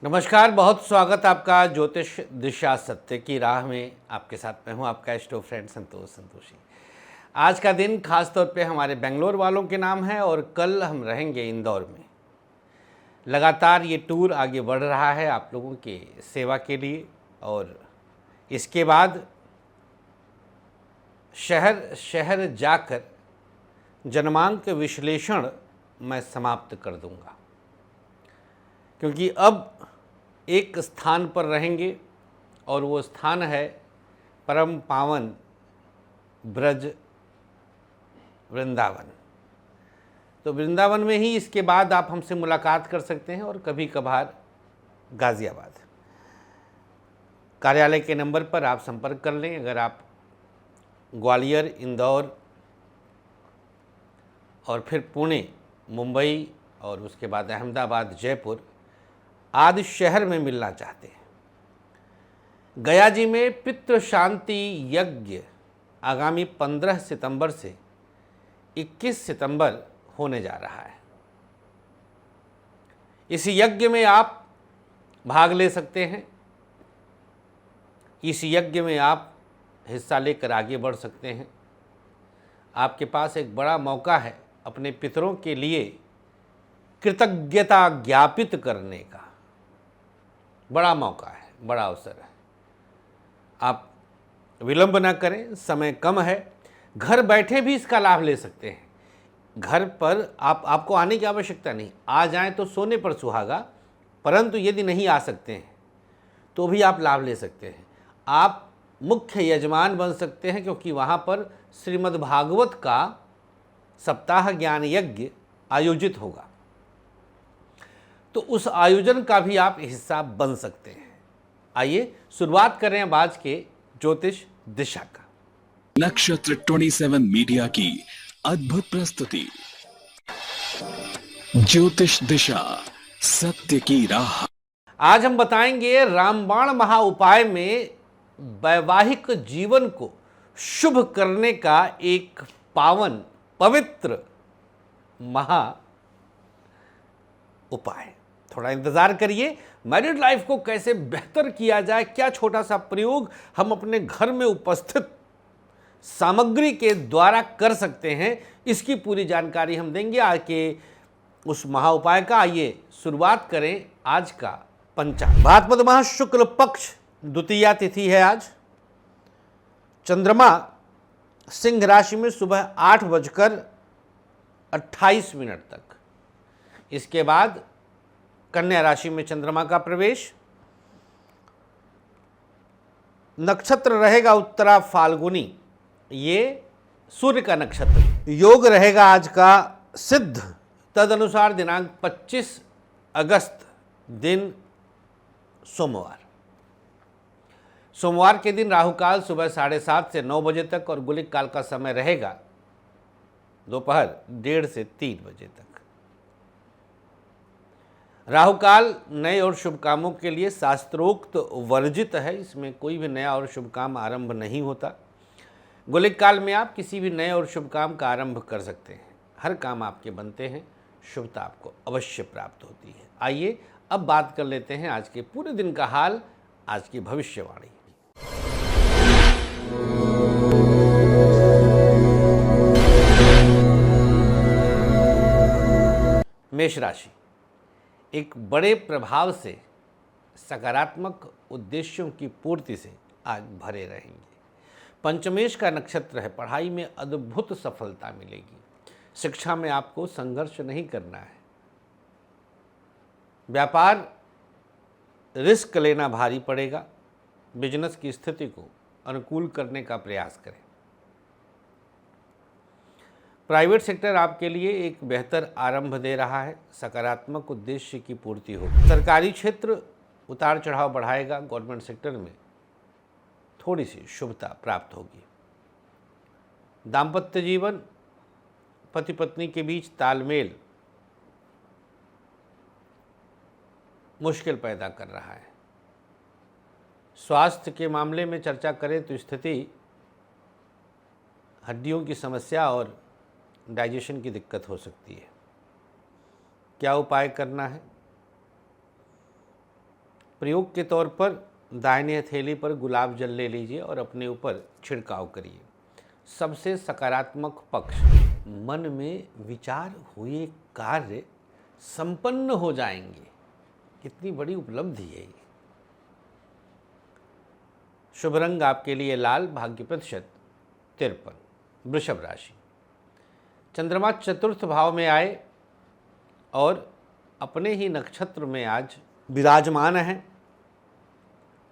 नमस्कार, बहुत स्वागत आपका ज्योतिष दिशा सत्य की राह में। आपके साथ मैं हूं आपका स्टो फ्रेंड संतोषी। आज का दिन खास तौर पे हमारे बेंगलोर वालों के नाम है और कल हम रहेंगे इंदौर में। लगातार ये टूर आगे बढ़ रहा है आप लोगों के सेवा के लिए और इसके बाद शहर शहर जाकर जन्मांक विश्लेषण मैं समाप्त कर दूंगा, क्योंकि अब एक स्थान पर रहेंगे और वो स्थान है परम पावन ब्रज वृंदावन। तो वृंदावन में ही इसके बाद आप हमसे मुलाकात कर सकते हैं और कभी कभार गाज़ियाबाद कार्यालय के नंबर पर आप संपर्क कर लें। अगर आप ग्वालियर, इंदौर और फिर पुणे, मुंबई और उसके बाद अहमदाबाद, जयपुर आदि शहर में मिलना चाहते हैं। गया जी में पितृ शांति यज्ञ आगामी 15 सितंबर से 21 सितंबर होने जा रहा है। इस यज्ञ में आप भाग ले सकते हैं। इस यज्ञ में आप हिस्सा लेकर आगे बढ़ सकते हैं। आपके पास एक बड़ा मौका है अपने पितरों के लिए कृतज्ञता ज्ञापित करने का। बड़ा मौका है, बड़ा अवसर है। आप विलंब ना करें, समय कम है। घर बैठे भी इसका लाभ ले सकते हैं। घर पर आपको आने की आवश्यकता नहीं। आ जाएं तो सोने पर सुहागा, परंतु यदि नहीं आ सकते हैं तो भी आप लाभ ले सकते हैं। आप मुख्य यजमान बन सकते हैं, क्योंकि वहाँ पर श्रीमद् भागवत का सप्ताह ज्ञान यज्ञ आयोजित होगा। तो उस आयोजन का भी आप हिस्सा बन सकते हैं। आइए शुरुआत करें अब आज के ज्योतिष दिशा का। नक्षत्र 27 मीडिया की अद्भुत प्रस्तुति ज्योतिष दिशा सत्य की राह। आज हम बताएंगे रामबाण महा उपाय में वैवाहिक जीवन को शुभ करने का एक पावन पवित्र महा उपाय। थोड़ा इंतजार करिए। मैरिड लाइफ को कैसे बेहतर किया जाए, क्या छोटा सा प्रयोग हम अपने घर में उपस्थित सामग्री के द्वारा कर सकते हैं, इसकी पूरी जानकारी हम देंगे आज के उस महा उपाय का। आइए शुरुआत करें आज का पंचांग। भाद्रपद माह शुक्ल पक्ष द्वितीया तिथि है आज। चंद्रमा सिंह राशि में सुबह 8:28 तक। इसके बाद कन्या राशि में चंद्रमा का प्रवेश। नक्षत्र रहेगा उत्तरा फाल्गुनी, ये सूर्य का नक्षत्र। योग रहेगा आज का सिद्ध, तदनुसार दिनांक 25 अगस्त दिन सोमवार। सोमवार के दिन राहुकाल सुबह 7:30 से 9 बजे तक और गुलिक काल का समय रहेगा दोपहर 1:30 से 3 बजे तक। राहुकाल नए और शुभ कामों के लिए शास्त्रोक्त वर्जित है। इसमें कोई भी नया और शुभ काम आरंभ नहीं होता। गुलिक काल में आप किसी भी नए और शुभ काम का आरंभ कर सकते हैं। हर काम आपके बनते हैं, शुभता आपको अवश्य प्राप्त होती है। आइए अब बात कर लेते हैं आज के पूरे दिन का हाल, आज की भविष्यवाणी। मेष राशि एक बड़े प्रभाव से सकारात्मक उद्देश्यों की पूर्ति से आज भरे रहेंगे। पंचमेश का नक्षत्र है। पढ़ाई में अद्भुत सफलता मिलेगी। शिक्षा में आपको संघर्ष नहीं करना है। व्यापार रिस्क लेना भारी पड़ेगा। बिजनेस की स्थिति को अनुकूल करने का प्रयास करें। प्राइवेट सेक्टर आपके लिए एक बेहतर आरंभ दे रहा है। सकारात्मक उद्देश्य की पूर्ति होगी। सरकारी क्षेत्र उतार चढ़ाव बढ़ाएगा। गवर्नमेंट सेक्टर में थोड़ी सी शुभता प्राप्त होगी। दाम्पत्य जीवन, पति पत्नी के बीच तालमेल मुश्किल पैदा कर रहा है। स्वास्थ्य के मामले में चर्चा करें तो स्थिति हड्डियों की समस्या और डाइजेशन की दिक्कत हो सकती है। क्या उपाय करना है? प्रयोग के तौर पर दाहिने हथेली पर गुलाब जल ले लीजिए और अपने ऊपर छिड़काव करिए। सबसे सकारात्मक पक्ष, मन में विचार हुए कार्य संपन्न हो जाएंगे। कितनी बड़ी उपलब्धि है ये। शुभ रंग आपके लिए लाल, भाग्य प्रतिशत 53। वृषभ राशि, चंद्रमा चतुर्थ भाव में आए और अपने ही नक्षत्र में आज विराजमान है।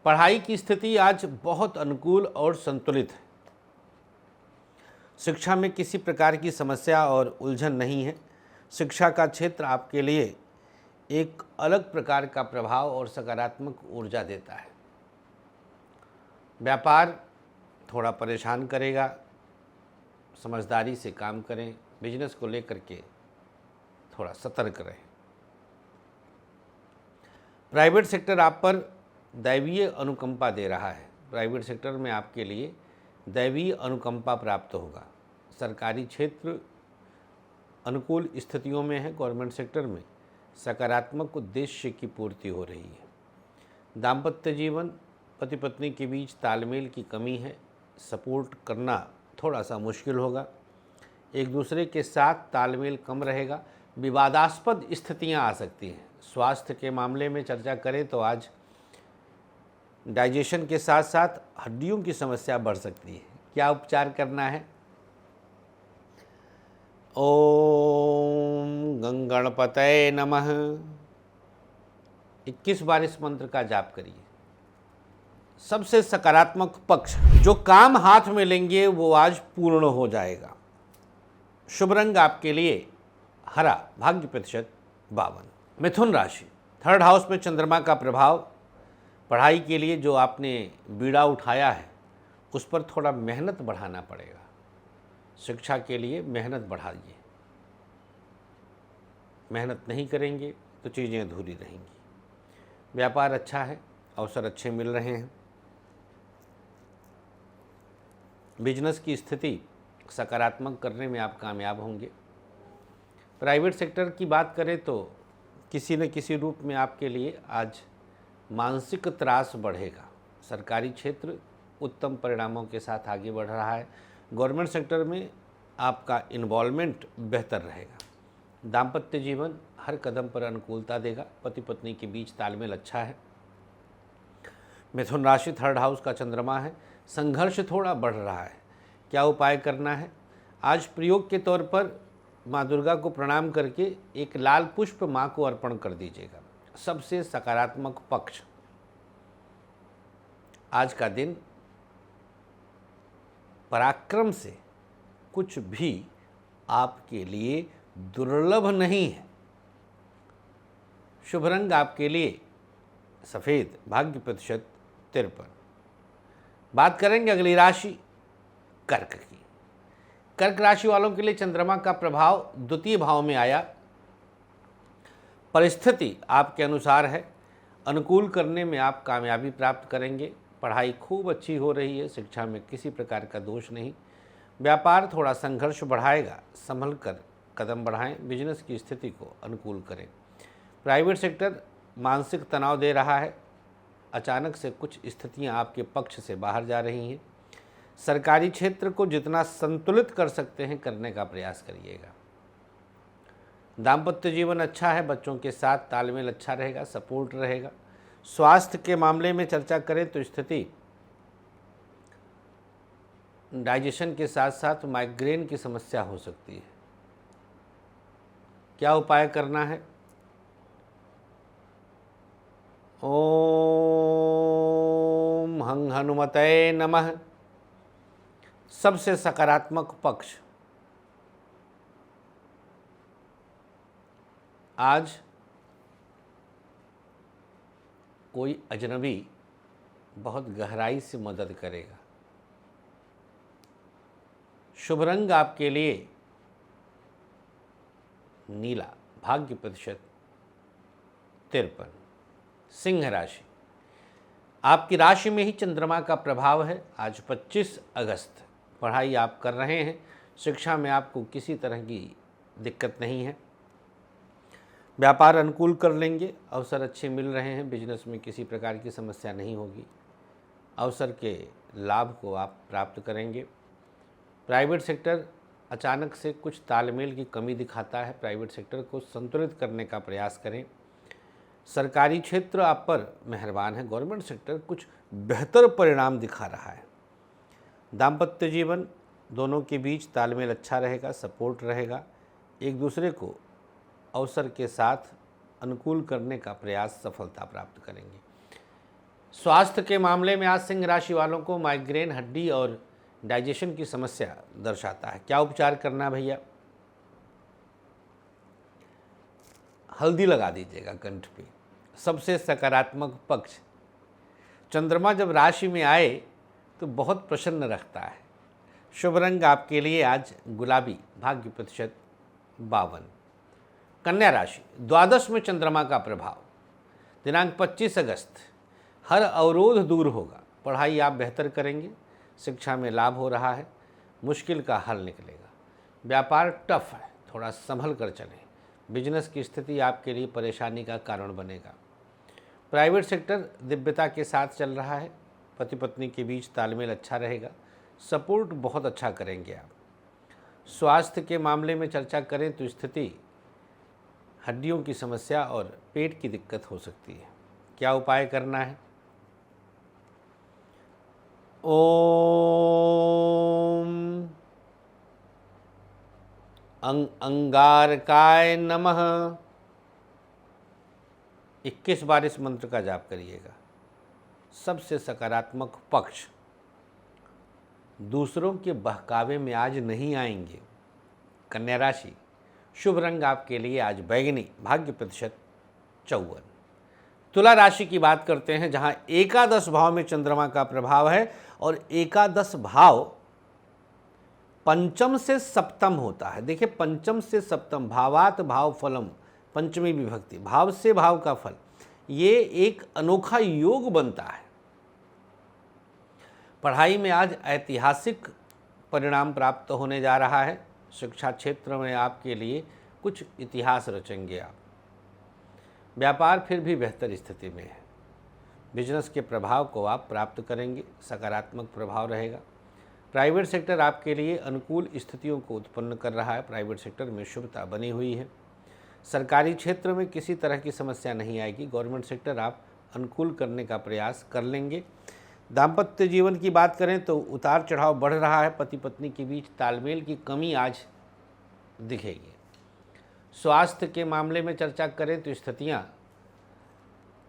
पढ़ाई की स्थिति आज बहुत अनुकूल और संतुलित है। शिक्षा में किसी प्रकार की समस्या और उलझन नहीं है। शिक्षा का क्षेत्र आपके लिए एक अलग प्रकार का प्रभाव और सकारात्मक ऊर्जा देता है। व्यापार थोड़ा परेशान करेगा, समझदारी से काम करें। बिजनेस को लेकर के थोड़ा सतर्क रहें। प्राइवेट सेक्टर आप पर दैवीय अनुकंपा दे रहा है। प्राइवेट सेक्टर में आपके लिए दैवीय अनुकंपा प्राप्त होगा। सरकारी क्षेत्र अनुकूल स्थितियों में है। गवर्नमेंट सेक्टर में सकारात्मक उद्देश्य की पूर्ति हो रही है। दाम्पत्य जीवन, पति पत्नी के बीच तालमेल की कमी है। सपोर्ट करना थोड़ा सा मुश्किल होगा। एक दूसरे के साथ तालमेल कम रहेगा। विवादास्पद स्थितियां आ सकती हैं। स्वास्थ्य के मामले में चर्चा करें तो आज डाइजेशन के साथ साथ हड्डियों की समस्या बढ़ सकती है। क्या उपचार करना है? ओम गंगणपतये नमः 21 बार इस मंत्र का जाप करिए। सबसे सकारात्मक पक्ष, जो काम हाथ में लेंगे वो आज पूर्ण हो जाएगा। शुभ रंग आपके लिए हरा, भाग्य प्रतिशत 52। मिथुन राशि, थर्ड हाउस में चंद्रमा का प्रभाव। पढ़ाई के लिए जो आपने बीड़ा उठाया है उस पर थोड़ा मेहनत बढ़ाना पड़ेगा। शिक्षा के लिए मेहनत बढ़ाइए। मेहनत नहीं करेंगे तो चीज़ें अधूरी रहेंगी। व्यापार अच्छा है, अवसर अच्छे मिल रहे हैं। बिजनेस की स्थिति सकारात्मक करने में आप कामयाब होंगे। प्राइवेट सेक्टर की बात करें तो किसी न किसी रूप में आपके लिए आज मानसिक त्रास बढ़ेगा। सरकारी क्षेत्र उत्तम परिणामों के साथ आगे बढ़ रहा है। गवर्नमेंट सेक्टर में आपका इन्वॉल्वमेंट बेहतर रहेगा। दाम्पत्य जीवन हर कदम पर अनुकूलता देगा। पति पत्नी के बीच तालमेल अच्छा है। मिथुन राशि, थर्ड हाउस का चंद्रमा है। संघर्ष थोड़ा बढ़ रहा है। क्या उपाय करना है? आज प्रयोग के तौर पर माँ दुर्गा को प्रणाम करके एक लाल पुष्प माँ को अर्पण कर दीजिएगा। सबसे सकारात्मक पक्ष, आज का दिन पराक्रम से कुछ भी आपके लिए दुर्लभ नहीं है। शुभ रंग आपके लिए सफ़ेद, भाग्य प्रतिशत 53। बात करेंगे अगली राशि कर्क की। कर्क राशि वालों के लिए चंद्रमा का प्रभाव द्वितीय भाव में आया। परिस्थिति आपके अनुसार है। अनुकूल करने में आप कामयाबी प्राप्त करेंगे। पढ़ाई खूब अच्छी हो रही है। शिक्षा में किसी प्रकार का दोष नहीं। व्यापार थोड़ा संघर्ष बढ़ाएगा। संभल कर कदम बढ़ाएं। बिजनेस की स्थिति को अनुकूल करें। प्राइवेट सेक्टर मानसिक तनाव दे रहा है। अचानक से कुछ स्थितियां आपके पक्ष से बाहर जा रही हैं। सरकारी क्षेत्र को जितना संतुलित कर सकते हैं करने का प्रयास करिएगा। दाम्पत्य जीवन अच्छा है। बच्चों के साथ तालमेल अच्छा रहेगा, सपोर्ट रहेगा। स्वास्थ्य के मामले में चर्चा करें तो स्थिति डाइजेशन के साथ साथ माइग्रेन की समस्या हो सकती है। क्या उपाय करना है? ओम हं हनुमतये नमः। सबसे सकारात्मक पक्ष, आज कोई अजनबी बहुत गहराई से मदद करेगा। शुभ रंग आपके लिए नीला, भाग्य प्रतिशत 53। सिंह राशि, आपकी राशि में ही चंद्रमा का प्रभाव है। आज 25 अगस्त। पढ़ाई आप कर रहे हैं। शिक्षा में आपको किसी तरह की दिक्कत नहीं है। व्यापार अनुकूल कर लेंगे, अवसर अच्छे मिल रहे हैं, बिजनेस में किसी प्रकार की समस्या नहीं होगी, अवसर के लाभ को आप प्राप्त करेंगे। प्राइवेट सेक्टर अचानक से कुछ तालमेल की कमी दिखाता है, प्राइवेट सेक्टर को संतुलित करने का प्रयास करें। सरकारी क्षेत्र आप पर मेहरबान है, गवर्नमेंट सेक्टर कुछ बेहतर परिणाम दिखा रहा है। दाम्पत्य जीवन दोनों के बीच तालमेल अच्छा रहेगा, सपोर्ट रहेगा, एक दूसरे को अवसर के साथ अनुकूल करने का प्रयास सफलता प्राप्त करेंगे। स्वास्थ्य के मामले में आज सिंह राशि वालों को माइग्रेन, हड्डी और डाइजेशन की समस्या दर्शाता है। क्या उपचार करना भैया? हल्दी लगा दीजिएगा कंठ पे। सबसे सकारात्मक पक्ष, चंद्रमा जब राशि में आए तो बहुत प्रसन्न रखता है। शुभ रंग आपके लिए आज गुलाबी, भाग्य प्रतिशत 52। कन्या राशि, द्वादश में चंद्रमा का प्रभाव, दिनांक 25 अगस्त। हर अवरोध दूर होगा, पढ़ाई आप बेहतर करेंगे, शिक्षा में लाभ हो रहा है, मुश्किल का हल निकलेगा। व्यापार टफ है, थोड़ा संभल कर चलें, बिजनेस की स्थिति आपके लिए परेशानी का कारण बनेगा। प्राइवेट सेक्टर दिव्यता के साथ चल रहा है, पति पत्नी के बीच तालमेल अच्छा रहेगा, सपोर्ट बहुत अच्छा करेंगे आप। स्वास्थ्य के मामले में चर्चा करें तो स्थिति हड्डियों की समस्या और पेट की दिक्कत हो सकती है। क्या उपाय करना है? ओम अंगारकाय नमः 21 बार इस मंत्र का जाप करिएगा। सबसे सकारात्मक पक्ष, दूसरों के बहकावे में आज नहीं आएंगे। कन्या राशि, शुभ रंग आपके लिए आज बैगनी, भाग्य प्रतिशत 54। तुला राशि की बात करते हैं, जहां एकादश भाव में चंद्रमा का प्रभाव है और एकादश भाव पंचम से सप्तम होता है। देखिए, पंचम से सप्तम, भावात भाव फलम, पंचमी विभक्ति, भाव से भाव का फल, ये एक अनोखा योग बनता है। पढ़ाई में आज ऐतिहासिक परिणाम प्राप्त होने जा रहा है। शिक्षा क्षेत्र में आपके लिए कुछ इतिहास रचेंगे आप। व्यापार फिर भी बेहतर स्थिति में है, बिजनेस के प्रभाव को आप प्राप्त करेंगे, सकारात्मक प्रभाव रहेगा। प्राइवेट सेक्टर आपके लिए अनुकूल स्थितियों को उत्पन्न कर रहा है, प्राइवेट सेक्टर में शुभता बनी हुई है। सरकारी क्षेत्र में किसी तरह की समस्या नहीं आएगी, गवर्नमेंट सेक्टर आप अनुकूल करने का प्रयास कर लेंगे। दाम्पत्य जीवन की बात करें तो उतार चढ़ाव बढ़ रहा है, पति पत्नी के बीच तालमेल की कमी आज दिखेगी। स्वास्थ्य के मामले में चर्चा करें तो स्थितियां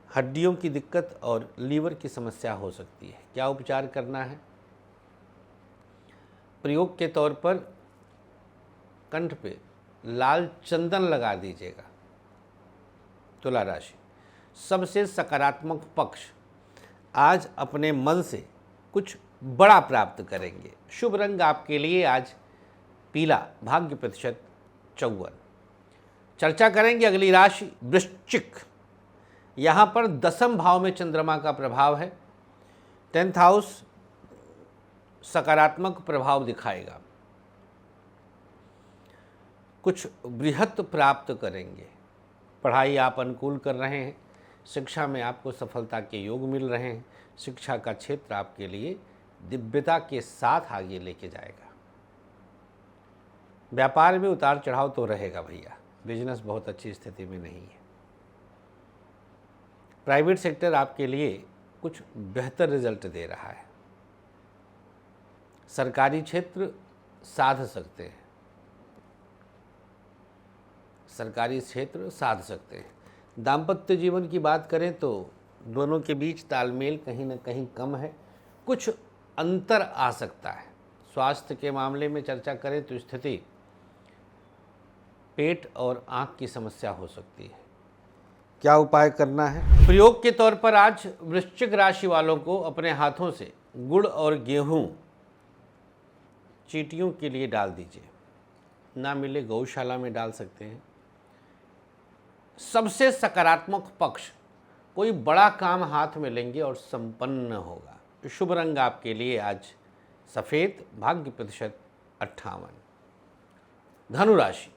हड्डियों की दिक्कत और लीवर की समस्या हो सकती है। क्या उपचार करना है? प्रयोग के तौर पर कंठ पे लाल चंदन लगा दीजिएगा। तुला राशि, सबसे सकारात्मक पक्ष, आज अपने मन से कुछ बड़ा प्राप्त करेंगे। शुभ रंग आपके लिए आज पीला, भाग्य प्रतिशत 54। चर्चा करेंगे अगली राशि वृश्चिक। यहाँ पर दसम भाव में चंद्रमा का प्रभाव है, 10th हाउस सकारात्मक प्रभाव दिखाएगा। कुछ बृहत प्राप्त करेंगे, पढ़ाई आप अनुकूल कर रहे हैं, शिक्षा में आपको सफलता के योग मिल रहे हैं। शिक्षा का क्षेत्र आपके लिए दिव्यता के साथ आगे लेके जाएगा। व्यापार में उतार चढ़ाव तो रहेगा भैया, बिजनेस बहुत अच्छी स्थिति में नहीं है। प्राइवेट सेक्टर आपके लिए कुछ बेहतर रिजल्ट दे रहा है, सरकारी क्षेत्र साध सकते हैं, सरकारी क्षेत्र साध सकते हैं। दाम्पत्य जीवन की बात करें तो दोनों के बीच तालमेल कहीं ना कहीं कम है, कुछ अंतर आ सकता है। स्वास्थ्य के मामले में चर्चा करें तो स्थिति पेट और आँख की समस्या हो सकती है। क्या उपाय करना है? प्रयोग के तौर पर आज वृश्चिक राशि वालों को अपने हाथों से गुड़ और गेहूं चींटियों के लिए डाल दीजिए, ना मिले गौशाला में डाल सकते हैं। सबसे सकारात्मक पक्ष, कोई बड़ा काम हाथ में लेंगे और संपन्न होगा। शुभ रंग आपके लिए आज सफ़ेद, भाग्य प्रतिशत 58। धनु राशि,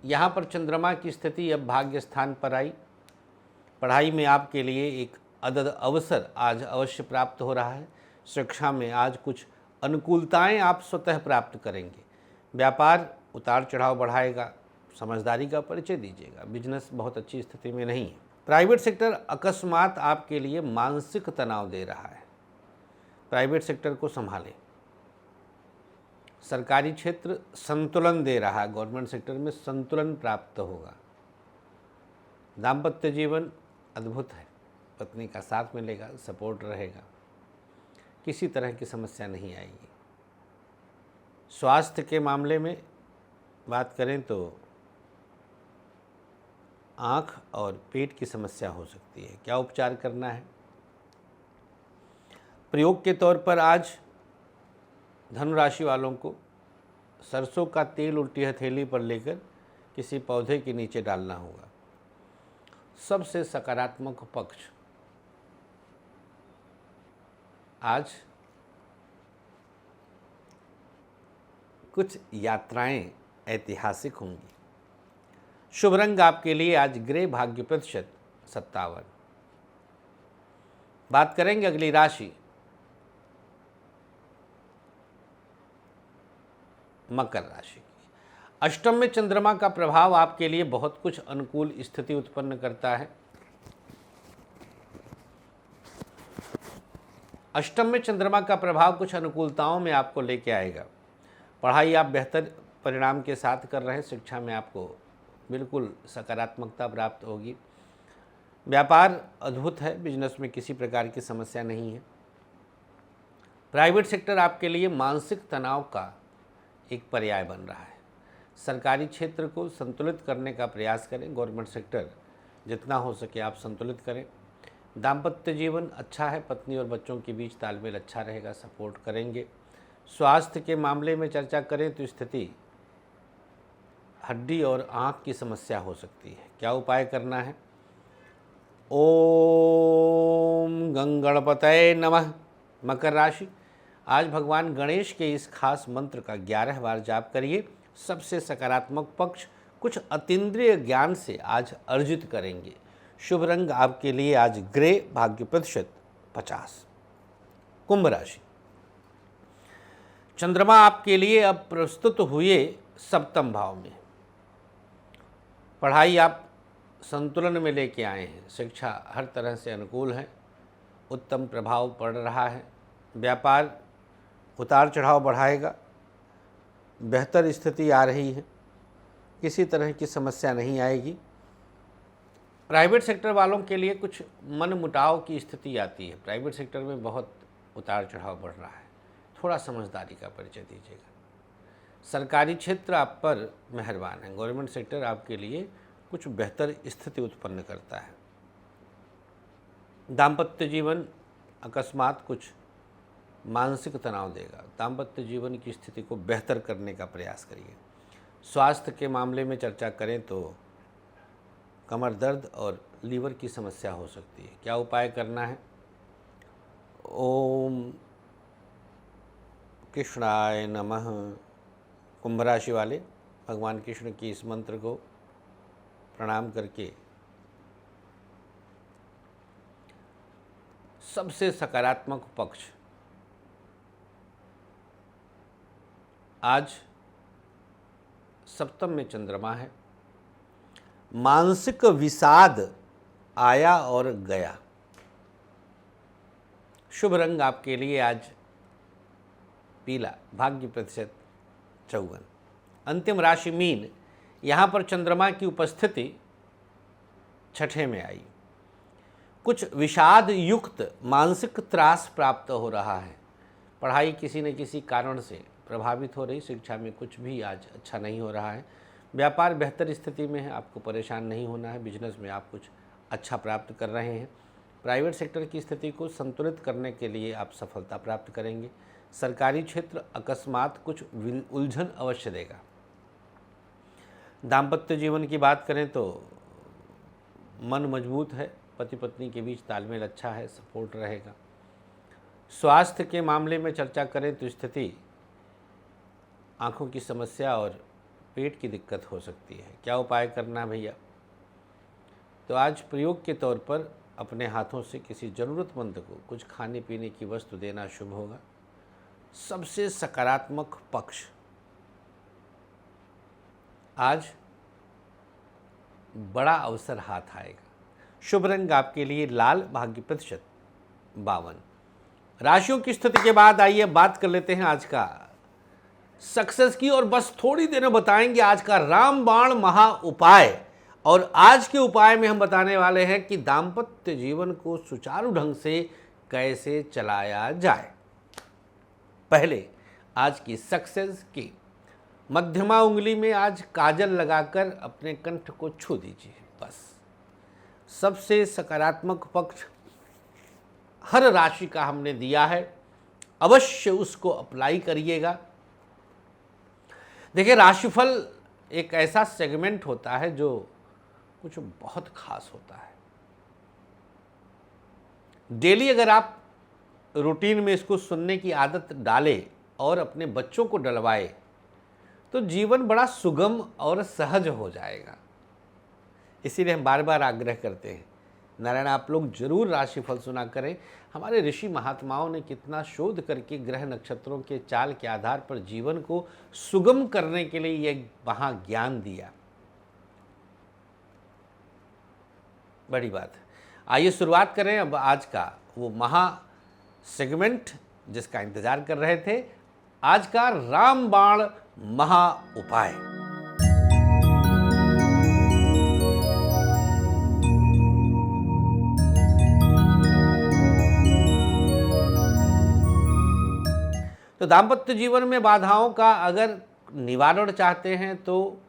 यहाँ पर चंद्रमा की स्थिति अब भाग्य स्थान पर आई। पढ़ाई में आपके लिए एक अदद अवसर आज अवश्य प्राप्त हो रहा है। शिक्षा में आज कुछ अनुकूलताएं आप स्वतः प्राप्त करेंगे। व्यापार उतार चढ़ाव बढ़ाएगा, समझदारी का परिचय दीजिएगा। बिजनेस बहुत अच्छी स्थिति में नहीं है। प्राइवेट सेक्टर अकस्मात आपके लिए मानसिक तनाव दे रहा है, प्राइवेट सेक्टर को संभालें। सरकारी क्षेत्र संतुलन दे रहा है, गवर्नमेंट सेक्टर में संतुलन प्राप्त होगा। दाम्पत्य जीवन अद्भुत है, पत्नी का साथ मिलेगा, सपोर्ट रहेगा, किसी तरह की समस्या नहीं आएगी। स्वास्थ्य के मामले में बात करें तो आँख और पेट की समस्या हो सकती है, क्या उपचार करना है? प्रयोग के तौर पर आज धनु राशि वालों को सरसों का तेल उल्टी हथेली पर लेकर किसी पौधे के नीचे डालना होगा। सबसे सकारात्मक पक्ष आज कुछ यात्राएं ऐतिहासिक होंगी। शुभ रंग आपके लिए आज ग्रे, भाग्य प्रतिशत 57। बात करेंगे अगली राशि मकर राशि की। अष्टम में चंद्रमा का प्रभाव आपके लिए बहुत कुछ अनुकूल स्थिति उत्पन्न करता है। अष्टम में चंद्रमा का प्रभाव कुछ अनुकूलताओं में आपको लेके आएगा। पढ़ाई आप बेहतर परिणाम के साथ कर रहे हैं, शिक्षा में आपको बिल्कुल सकारात्मकता प्राप्त होगी। व्यापार अद्भुत है, बिजनेस में किसी प्रकार की समस्या नहीं है। प्राइवेट सेक्टर आपके लिए मानसिक तनाव का एक पर्याय बन रहा है। सरकारी क्षेत्र को संतुलित करने का प्रयास करें, गवर्नमेंट सेक्टर जितना हो सके आप संतुलित करें। दाम्पत्य जीवन अच्छा है, पत्नी और बच्चों के बीच तालमेल अच्छा रहेगा, सपोर्ट करेंगे। स्वास्थ्य के मामले में चर्चा करें तो स्थिति हड्डी और आँख की समस्या हो सकती है, क्या उपाय करना है? ओम गंगणपतये नमः। मकर राशि, आज भगवान गणेश के इस खास मंत्र का 11 बार जाप करिए। सबसे सकारात्मक पक्ष कुछ अतीन्द्रिय ज्ञान से आज अर्जित करेंगे। शुभ रंग आपके लिए आज ग्रे, भाग्य प्रतिशत 50। कुंभ राशि, चंद्रमा आपके लिए अब प्रस्तुत हुए सप्तम भाव में। पढ़ाई आप संतुलन में लेके आए हैं, शिक्षा हर तरह से अनुकूल है, उत्तम प्रभाव पड़ रहा है। व्यापार उतार चढ़ाव बढ़ाएगा, बेहतर स्थिति आ रही है, किसी तरह की समस्या नहीं आएगी। प्राइवेट सेक्टर वालों के लिए कुछ मन मुटाव की स्थिति आती है, प्राइवेट सेक्टर में बहुत उतार चढ़ाव बढ़ रहा है, थोड़ा समझदारी का परिचय दीजिएगा। सरकारी क्षेत्र आप पर मेहरबान है, गवर्नमेंट सेक्टर आपके लिए कुछ बेहतर स्थिति उत्पन्न करता है। दाम्पत्य जीवन अकस्मात कुछ मानसिक तनाव देगा, दाम्पत्य जीवन की स्थिति को बेहतर करने का प्रयास करिए। स्वास्थ्य के मामले में चर्चा करें तो कमर दर्द और लीवर की समस्या हो सकती है, क्या उपाय करना है? ओम कृष्णाय नमः। कुंभ राशि वाले भगवान कृष्ण की इस मंत्र को प्रणाम करके सबसे सकारात्मक पक्ष आज सप्तम में चंद्रमा है। मानसिक विषाद आया और गया। शुभ रंग आपके लिए आज पीला, भाग्य प्रतिशत 54। अंतिम राशि मीन, यहाँ पर चंद्रमा की उपस्थिति छठे में आई। कुछ विषाद युक्त मानसिक त्रास प्राप्त हो रहा है। पढ़ाई किसी न किसी कारण से प्रभावित हो रही, शिक्षा में कुछ भी आज अच्छा नहीं हो रहा है। व्यापार बेहतर स्थिति में है, आपको परेशान नहीं होना है। बिजनेस में आप कुछ अच्छा प्राप्त कर रहे हैं। प्राइवेट सेक्टर की स्थिति को संतुलित करने के लिए आप सफलता प्राप्त करेंगे। सरकारी क्षेत्र अकस्मात कुछ उलझन अवश्य देगा। दाम्पत्य जीवन की बात करें तो मन मजबूत है, पति पत्नी के बीच तालमेल अच्छा है, सपोर्ट रहेगा। स्वास्थ्य के मामले में चर्चा करें तो स्थिति आँखों की समस्या और पेट की दिक्कत हो सकती है। क्या उपाय करना है भैया? तो आज प्रयोग के तौर पर अपने हाथों से किसी ज़रूरतमंद को कुछ खाने पीने की वस्तु देना शुभ होगा। सबसे सकारात्मक पक्ष आज बड़ा अवसर हाथ आएगा। शुभ रंग आपके लिए लाल, भाग्य प्रतिशत 52। राशियों की स्थिति के बाद आइए बात कर लेते हैं आज का सक्सेस की, और बस थोड़ी देर में बताएंगे आज का रामबाण महा उपाय। और आज के उपाय में हम बताने वाले हैं कि दाम्पत्य जीवन को सुचारू ढंग से कैसे चलाया जाए। पहले आज की सक्सेस की मध्यमा उंगली में आज काजल लगाकर अपने कंठ को छू दीजिए। बस सबसे सकारात्मक पक्ष हर राशि का हमने दिया है, अवश्य उसको अप्लाई करिएगा। देखिए, राशिफल एक ऐसा सेगमेंट होता है जो कुछ बहुत खास होता है। डेली अगर आप रूटीन में इसको सुनने की आदत डालें और अपने बच्चों को डलवाए तो जीवन बड़ा सुगम और सहज हो जाएगा। इसीलिए हम बार बार आग्रह करते हैं, नारायण आप लोग जरूर राशिफल सुना करें। हमारे ऋषि महात्माओं ने कितना शोध करके ग्रह नक्षत्रों के चाल के आधार पर जीवन को सुगम करने के लिए यह महाज्ञान दिया। बड़ी बात है। आइए शुरुआत करें अब आज का वो महा सेगमेंट जिसका इंतजार कर रहे थे, आज का रामबाण महा उपाय। तो दाम्पत्य जीवन में बाधाओं का अगर निवारण चाहते हैं तो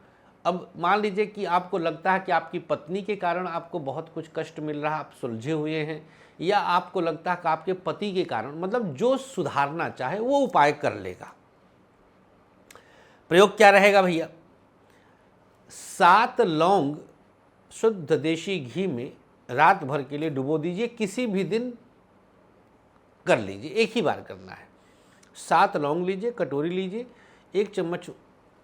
अब मान लीजिए कि आपको लगता है कि आपकी पत्नी के कारण आपको बहुत कुछ कष्ट मिल रहा है, आप सुलझे हुए हैं, या आपको लगता है कि आपके पति के कारण, मतलब जो सुधारना चाहे वो उपाय कर लेगा। प्रयोग क्या रहेगा भैया? 7 लौंग शुद्ध देशी घी में रात भर के लिए डुबो दीजिए। किसी भी दिन कर लीजिए, एक ही बार करना है। 7 लौंग लीजिए, कटोरी लीजिए, 1 चम्मच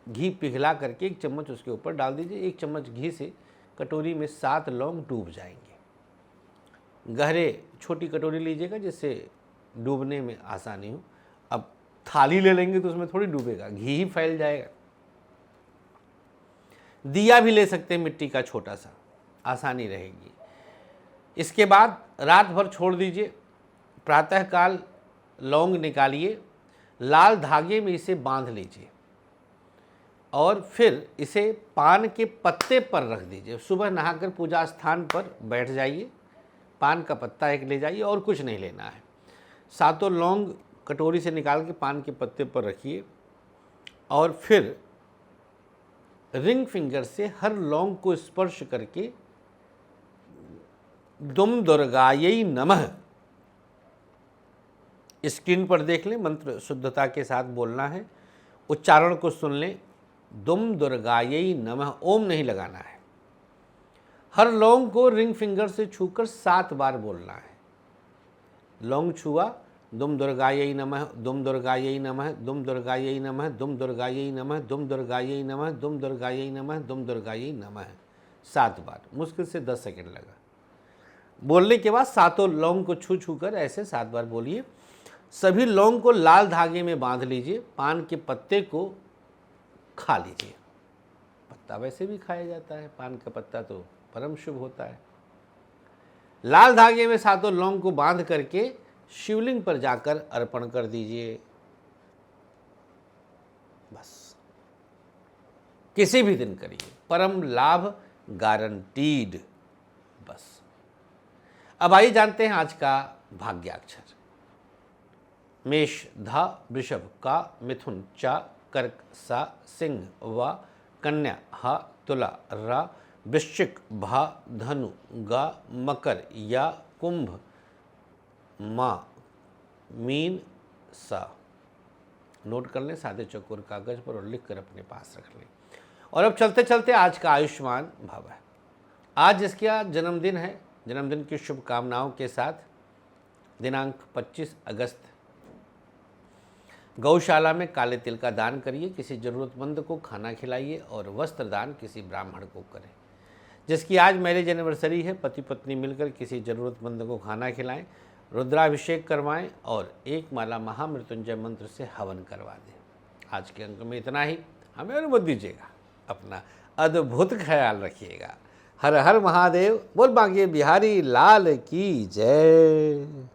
घी पिघला करके 1 चम्मच उसके ऊपर डाल दीजिए। 1 चम्मच घी से कटोरी में 7 लौंग डूब जाएंगे। गहरे छोटी कटोरी लीजिएगा जिससे डूबने में आसानी हो। अब थाली ले लेंगे तो उसमें थोड़ी डूबेगा, घी ही फैल जाएगा। दिया भी ले सकते हैं मिट्टी का छोटा सा, आसानी रहेगी। इसके बाद रात भर छोड़ दीजिए। प्रातःकाल लौंग निकालिए, लाल धागे में इसे बांध लीजिए और फिर इसे पान के पत्ते पर रख दीजिए। सुबह नहाकर पूजा स्थान पर बैठ जाइए, पान का पत्ता एक ले जाइए और कुछ नहीं लेना है। 7 लौंग कटोरी से निकाल के पान के पत्ते पर रखिए और फिर रिंग फिंगर से हर लौंग को स्पर्श करके दुम दुर्गायै नमः, स्क्रीन पर देख लें, मंत्र शुद्धता के साथ बोलना है, उच्चारण को सुन लें। दुम दुर्गायै नमः, ओम नहीं लगाना है। हर लौंग को रिंग फिंगर से छूकर 7 बार बोलना है। लौंग छुआ, दुम दुर्गायै नमः, दुम दुर्गायै नमः, दुम दुर्गायै नमः, दुम दुर्गायै नमः, दुम दुर्गायै नमः, दुम दुर्गायै नमः, दुम दुर्गायै नमः, 7 बार। मुश्किल से 10 सेकंड लगा। बोलने के बाद 7 लौंग को छू छू कर ऐसे 7 बार बोलिए। सभी लौंग को लाल धागे में बांध लीजिए। पान के पत्ते को खा लीजिए। पत्ता वैसे भी खाया जाता है, पान का पत्ता तो परम शुभ होता है। लाल धागे में 7 लौंग को बांध करके शिवलिंग पर जाकर अर्पण कर दीजिए। बस किसी भी दिन करिए, परम लाभ गारंटीड। बस अब आइए जानते हैं आज का भाग्याक्षर। मेष ध, वृषभ का, मिथुन च, कर्क सा, सिंह व, कन्या ह, तुला र, वृश्चिक भ, धनु ग, मकर या, कुंभ मा, मीन सा। नोट कर लें सादे चौकोर कागज पर और लिख कर अपने पास रख लें। और अब चलते चलते आज का आयुष्मान भव है। आज जिसका जन्मदिन है, जन्मदिन की शुभकामनाओं के साथ दिनांक 25 अगस्त गौशाला में काले तिल का दान करिए, किसी ज़रूरतमंद को खाना खिलाइए और वस्त्र दान किसी ब्राह्मण को करें। जिसकी आज मैरिज एनिवर्सरी है, पति पत्नी मिलकर किसी ज़रूरतमंद को खाना खिलाएं, रुद्राभिषेक करवाएं और एक माला महामृत्युंजय मंत्र से हवन करवा दें। आज के अंक में इतना ही। हमें अनुमति दीजिएगा, अपना अद्भुत ख्याल रखिएगा। हर हर महादेव। बोल बांके बिहारी लाल की जय।